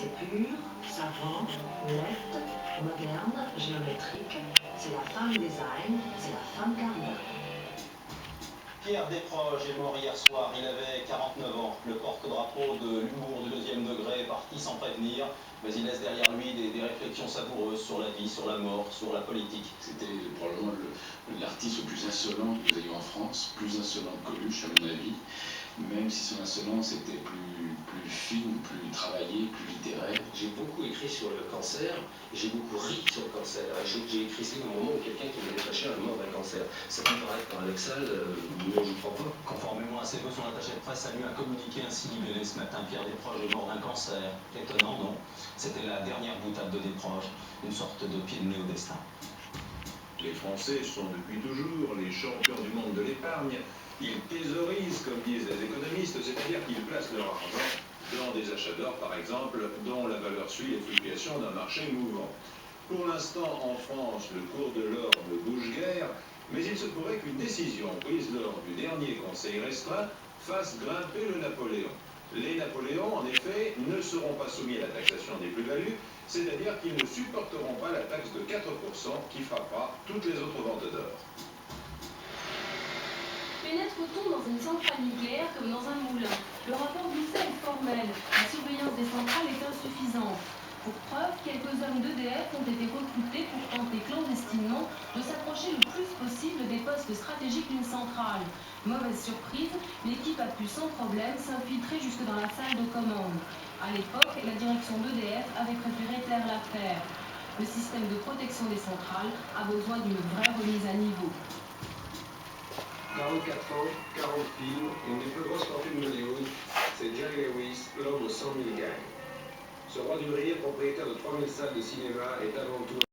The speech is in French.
C'est pur, savant, net, moderne, géométrique. C'est la femme design, c'est la femme carrière. Pierre Desproges est mort hier soir, il avait 49 ans. Le porte-drapeau de l'humour du deuxième degré est parti sans prévenir, mais il laisse derrière lui des réflexions savoureuses sur la vie, sur la mort, sur la politique. C'était probablement l'artiste le plus insolent que nous ayons en France, plus insolent que Coluche à mon avis, même si son insolence était plus fine, plus travaillée, plus littéraire. J'ai beaucoup écrit sur le cancer, j'ai beaucoup ri sur le cancer. J'ai écrit ça au moment où quelqu'un qui m'était fâché à la mort d'un cancer. Ça peut paraître paradoxal, mais je ne crois pas. Conformément à ses vœux, son attaché de presse a eu à communiquer ainsi libéré ce matin. Pierre Desproges est mort d'un cancer. Étonnant, non? C'était la dernière boutade de Desproges, une sorte de pied de nez au destin. Les Français sont depuis toujours les champions du monde de l'épargne. Ils thésaurisent, comme disent les économistes, c'est-à-dire qu'ils placent leur argent dans des achats d'or, par exemple, dont la valeur suit les fluctuations d'un marché mouvant. Pour l'instant, en France, le cours de l'or ne bouge guère, mais il se pourrait qu'une décision prise lors du dernier conseil restreint fasse grimper le Napoléon. Les Napoléons, en effet, ne seront pas soumis à la taxation des plus-values, c'est-à-dire qu'ils ne supporteront pas la taxe de 4% qui frappera toutes les autres ventes d'or. Pénètre-t-on dans une centrale nucléaire comme dans un moulin? Le rapport Doucet est formel. La surveillance des centrales est insuffisante. Pour preuve, quelques hommes d'EDF ont été recrutés pour tenter clandestinement de s'approcher le plus possible des postes stratégiques d'une centrale. Mauvaise surprise, l'équipe a pu sans problème s'infiltrer jusque dans la salle de commande. À l'époque, la direction d'EDF avait préféré taire l'affaire. Le système de protection des centrales a besoin d'une vraie remise à niveau. 44 ans, 40 films, une des plus grosses fortunes d'Hollywood, c'est Jerry Lewis, l'homme aux 100 000 gangs. Ce roi du rire, propriétaire de 3000 salles de cinéma, est avant tout